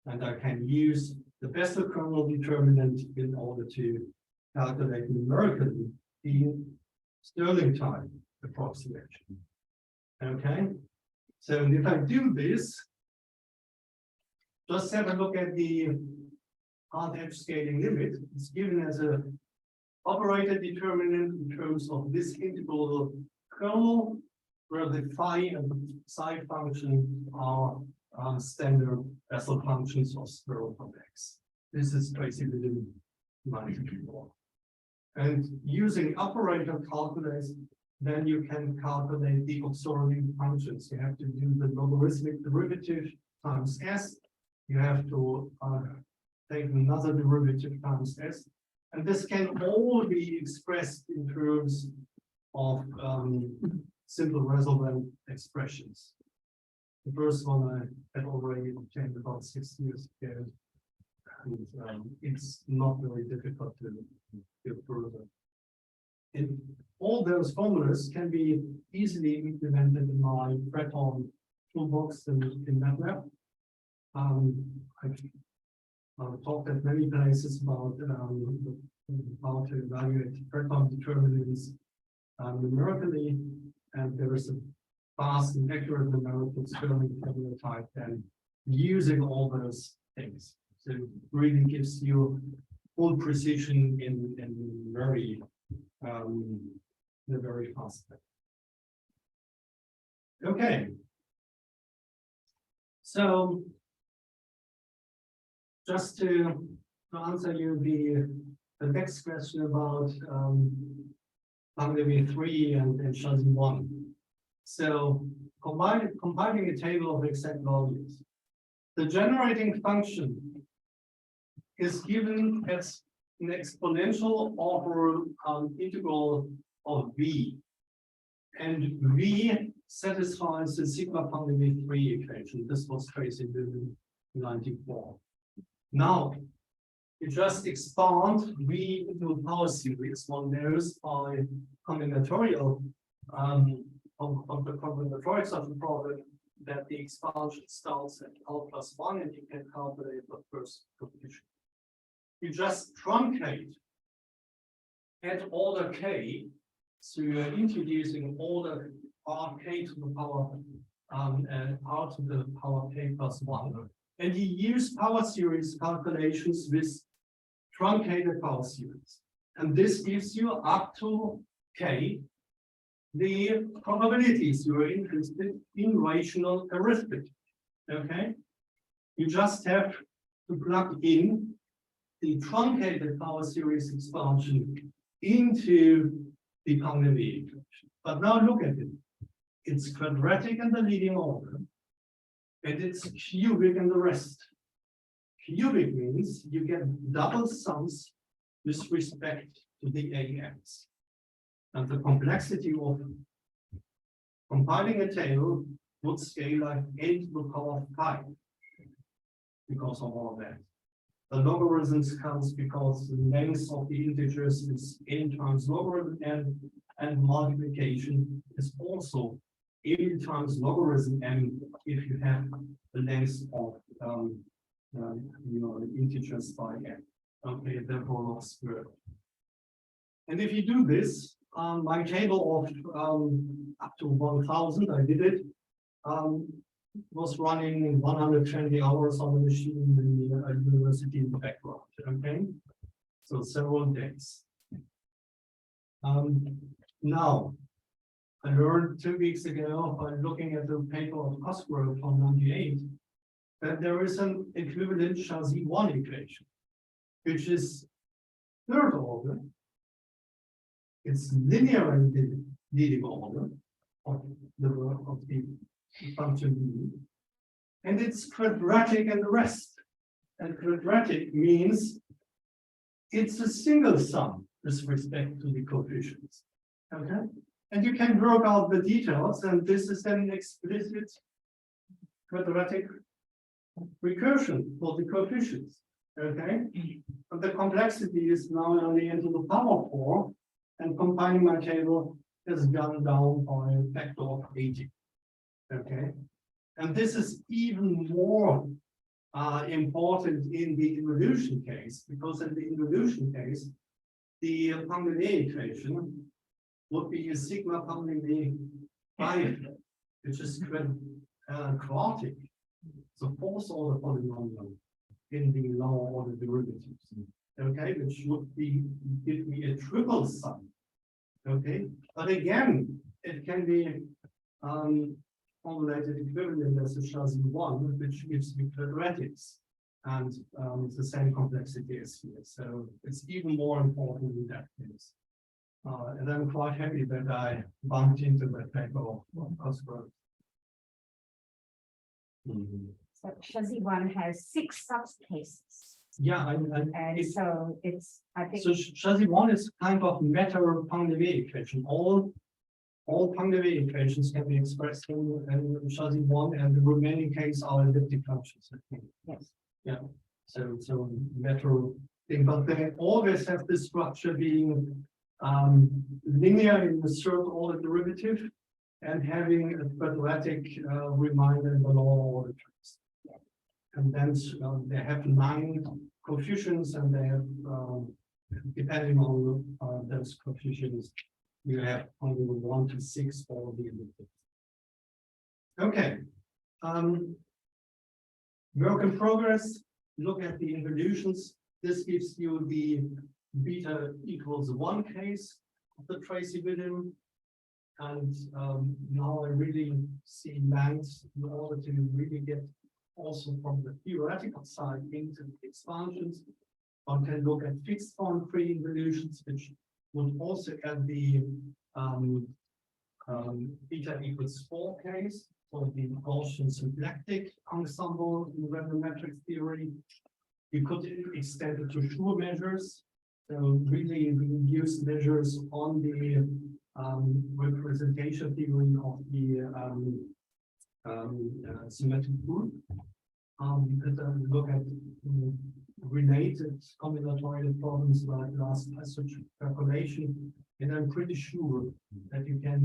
And I can use the Bessel kernel determinant in order to calculate numerically the Stirling time approximation. Okay. So if I do this, just have a look at the hard edge scaling limit. It's given as a operator determinant in terms of this integral kernel, where the phi and the psi function are standard Bessel functions of spiral convex. This is Tracy-Widom 94. And using operator calculus, then you can calculate the observing functions. You have to do the logarithmic derivative times s. You have to take another derivative times s. And this can all be expressed in terms of simple resolvent expressions. The first one I had already obtained about 6 years ago. And it's not very difficult to go further. And all those formulas can be easily implemented in my Breton toolbox in MATLAB. I've talked at many places about how to evaluate Breton determinants numerically, and there is a fast and accurate numerical Stirling tabular type, and using all those things. So it really gives you full precision in very fast way. Okay. So just to answer you the next question about Painlevé 3 and Chazy 1. So combining a table of exact values, the generating function is given as an exponential over integral of v, and v satisfies the sigma Painlevé 3 equation. This was Tracy-Widom 94. Now you just expand v into a power series. One knows by combinatorial of the combinatorics of the product that the expansion starts at L+1, and you can calculate the first coefficient. You just truncate at order k, so you're introducing order rk to the power r to the power k+1, and you use power series calculations with truncated power series, and this gives you up to k the probabilities you are interested in rational arithmetic. Okay, you just have to plug in the truncated power series expansion into the Painlevé equation. But now look at it. it's quadratic in the leading order, and it's cubic in the rest. Cubic means you get double sums with respect to the AX. And the complexity of compiling a table would scale like 8 to the power of 5 because of all that. The logarithms comes because the length of the integers is n times logarithm n, and multiplication is also n times logarithm n if you have the length of integers by n. Okay, therefore log squared. And if you do this, my table of up to 1,000, I did it, was running 120 hours on the machine in the university in the background. Okay, so several days. Now, I learned 2 weeks ago by looking at the paper of Cosgrove from 98 that there is an equivalent Chazy-1 equation, which is third order. It's linear in the leading order of the work of the function B, and it's quadratic in the rest. And quadratic means it's a single sum with respect to the coefficients. Okay, and you can work out the details, and this is an explicit quadratic recursion for the coefficients. Okay, but the complexity is now only into the power 4. And compiling my table has gone down by a factor of 80. Okay, and this is even more important in the involution case, because in the involution case, the Painlevé equation would be a sigma Painlevé 5, which is quartic, so fourth order polynomial in the lower order derivatives. Okay, which would be give me a triple sum. Okay, but again, it can be formulated equivalent as a Chazy-1, which gives me quadratics, and the same complexity is here. So it's even more important in that case. And I'm quite happy that I bumped into that paper of Cosgrove. So Chazy-1 has 6 subcases. Yeah, And so it's, I think. so Chazy-1 is kind of matter Painlevé equation. All Painlevé equations can be expressed in Chazy-1, and the remaining case are elliptic functions, I think. Yes. Yeah. So matter thing, but they always have this structure being linear in the third order derivative and having a quadratic reminder in the lower order terms. And then they have 9 coefficients, and they have, depending on those coefficients, you have only 1 to 6 for the elliptic. Okay. Work in progress. Look at the involutions. This gives you the beta equals 1 case of the Tracy-Widom. And now I really see lengths in order to really get also from the theoretical side into the expansions. One can look at fixed form free involutions, which would also add the beta equals 4 case for the Gaussian symplectic ensemble in random matrix theory. You could extend it to Schur measures. So really we use measures on the representation theory of the symmetric group. You could look at related combinatorial problems like last passage calculation, and I'm pretty sure that you can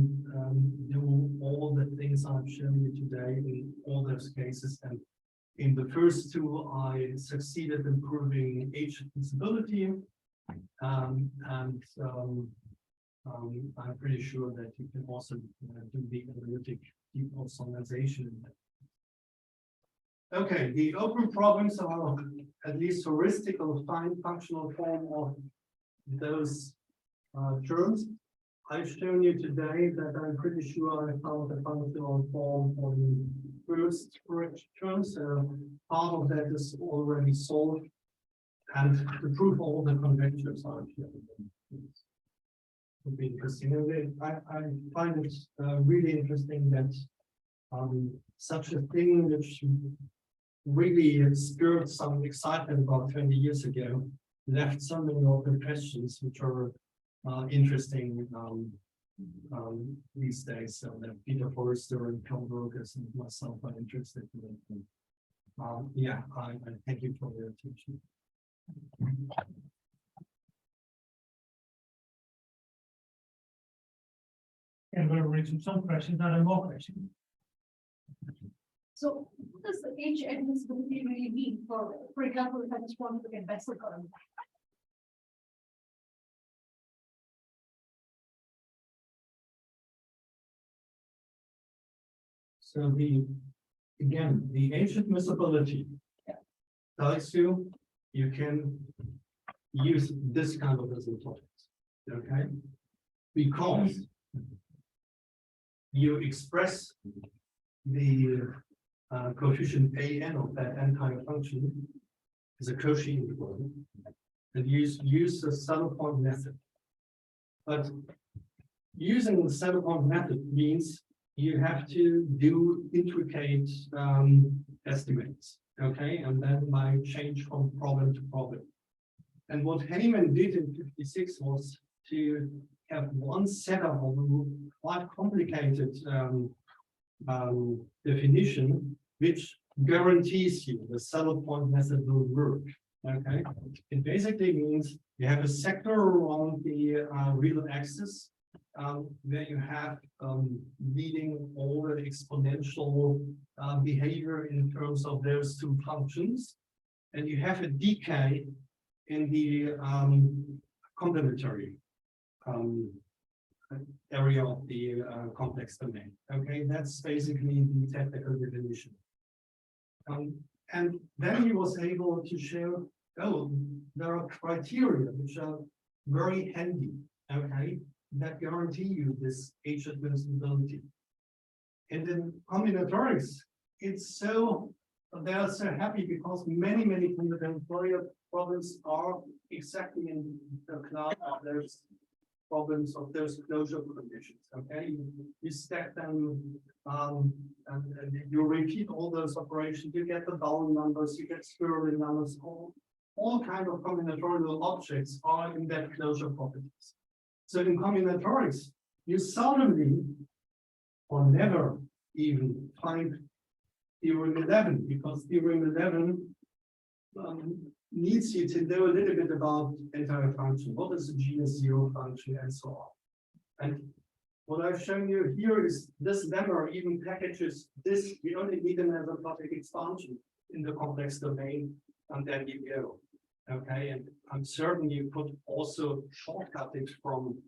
do all the things I've shown you today in all those cases. And in the first 2, I succeeded in proving admissibility, and I'm pretty sure that you can also do the analytic de-Poissonization. Okay, the open problems are at least heuristical fine functional form of those terms. I've shown you today that I'm pretty sure I found a functional form for the first term, so part of that is already solved, and to prove all the conjectures are here. would be interesting. And I find it really interesting that such a thing which really stirred some excitement about 20 years ago left so many open questions which are interesting these days. So that Peter Forrester and Tom Brokers and myself are interested in it. Yeah, I thank you for your attention. And we're reaching some questions, not more questions. So what does the H admissibility really mean for example, if I just want to get vessel current? So the H admissibility tells you can use this kind of asymptotics, okay? Because you express the coefficient an of that entire function as a Cauchy integral and use the saddle point method. But using the saddle point method means you have to do intricate estimates, okay? And that might change from problem to problem. And what Hayman did in '56 was to have one setup of a quite complicated definition, which guarantees you the saddle point method will work. Okay, it basically means you have a sector around the real axis where you have leading all the exponential behavior in terms of those two functions, and you have a decay in the complementary area of the complex domain. Okay, that's basically the technical definition. And then he was able to show, oh, there are criteria which are very handy, okay, that guarantee you this H admissibility. And in combinatorics, it's so, they are so happy because many combinatorial problems are exactly in the class of those problems of those closure conditions. Okay, you stack them and you repeat all those operations, you get the Down numbers, you get Spirling numbers, all kind of combinatorial objects are in that closure properties. So in combinatorics, you seldomly or never even find theorem 11, because theorem 11 needs you to know a little bit about entire function. What is a GS0 function and so on. And what I've shown you here is this lemma even packages this. You only need an asymptotic expansion in the complex domain, and then you go. Okay, and I'm certain you could also shortcut it from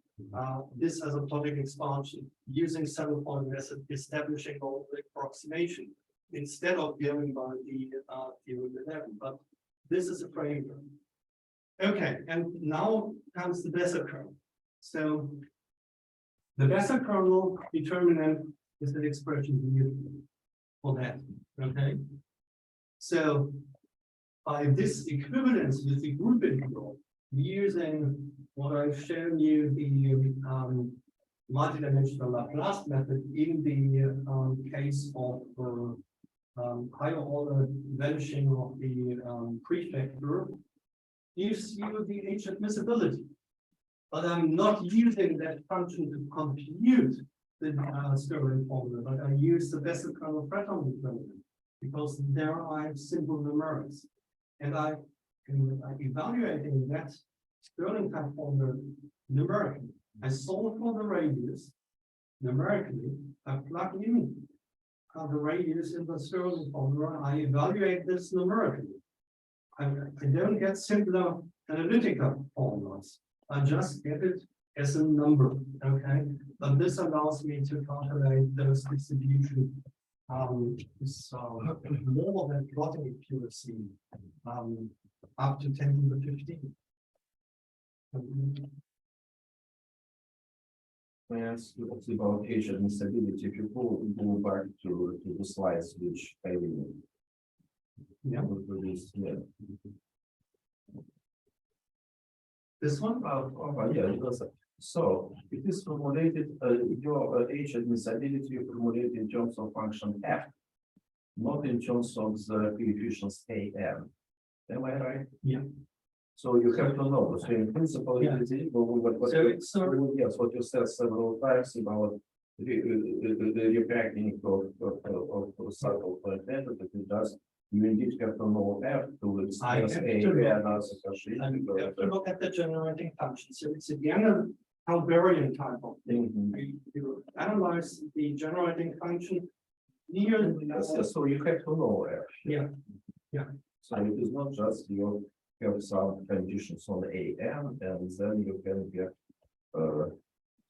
this asymptotic expansion using saddle point method, establishing all the approximation instead of going by the theorem 11. But this is a framework. Okay, and now comes the Besser kernel. So the Besser kernel determinant is an expression for that. Okay. So by this equivalence with the group integral, using what I've shown you, the multidimensional Laplace method in the case of higher order vanishing of the prefactor, gives you the H admissibility. But I'm not using that function to compute the Stirling formula, but I use the Besser kernel Breton determinant because there I have simple numerics. And I'm evaluating that Stirling type formula numerically. I solve for the radius numerically, I plug in the radius in the Stirling formula, I evaluate this numerically. I don't get simpler analytical formulas. I just get it as a number, okay? But this allows me to calculate those distribution more than plotting accuracy up to 10 to the 15. Yes, it's about H admissibility. If you go back to the slides which I produced, yeah. This one? Yeah, it does. So it is formulated, your H admissibility you formulate in terms of function f, not in terms of the coefficients a n. Am I right? Yeah. So you have to know. So in principle, Yeah. it is yes, what you said several times about the refactoring of subtle point method, that it does. You indeed have to know f to I express have a to know. and association. And you have to look at the generating function. So it's again a Tauberian type of thing. Mhm. You analyze the generating function near. Yes, yes, so you have to know f. Yeah. Yeah. So it is not just you have some conditions on a n, and then you can get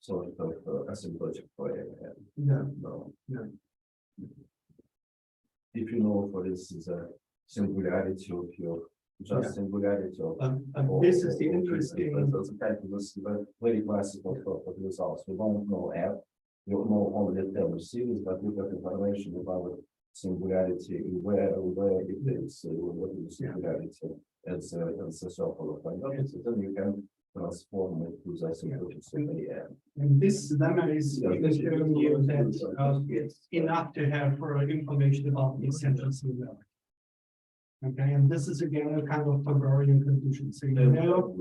sort of asymptotic for a n. No, No. no. If you know, for instance, a singularity of your just Yeah. singularity of. And this is the interesting. That's a kind of this very classical sort of results. We don't know f. You know only the Taylor series, but you have information about singularity where it is, what is singularity as a circle of finiteness, then you can transform it to the asymptotic in the end. And this lemma is showing you that Yes. it's enough to have information about the essential singularity. Okay, and this is again a kind of Tauberian condition. So you know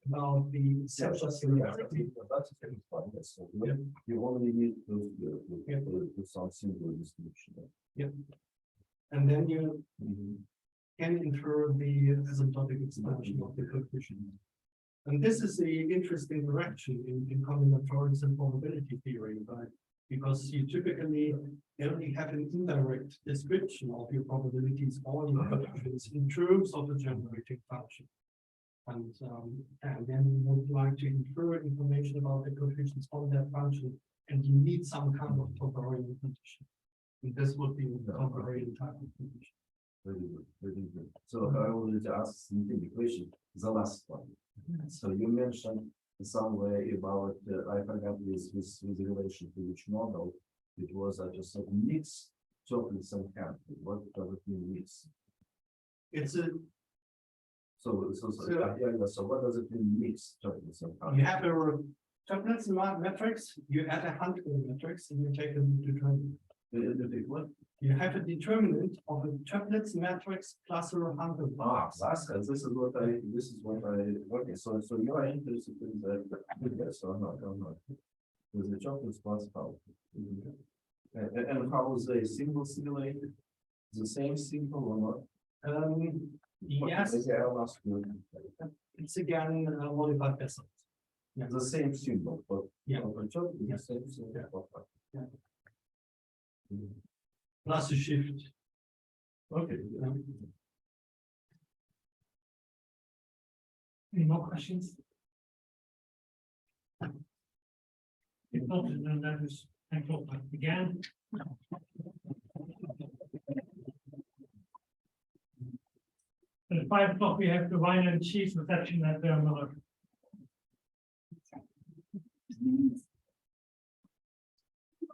about the essential singularity. That's a fun. So you only need to do some single description. And then you can infer the asymptotic expansion of the coefficient. And this is the interesting direction in combinatorics and probability theory, right? Because you typically only have an indirect description of your probabilities or your coefficients in terms of the generating function. And then you would like to infer information about the coefficients on that function, and you need some kind of Tauberian condition. And this would be the Tauberian type of condition. Very good, very good. So I wanted to ask the question, the last one. So you mentioned some way about, I forgot with relation to which model it was. I just said mix Toeplitz and Hankel. What does it mean mix? It's a So what does it mean mix Toeplitz and Hankel? You have a Toeplitz matrix, you add a Hankel matrix, and you take a determinant. What? You have a determinant of a Toeplitz matrix plus a Hankel. This is what I okay. So you are interested in that yes or not or not? With the Toeplitz plus how? And how is the symbol simulated? The same symbol or not? Yes, Okay, I'll ask you. it's again modified vessel. The same symbol, but Yeah. for Toeplitz, the same symbol. Yeah. Plus a shift. Okay. Any more questions? If not, then that is thank you again. At 5 o'clock, we have the wine and cheese reception at Miller.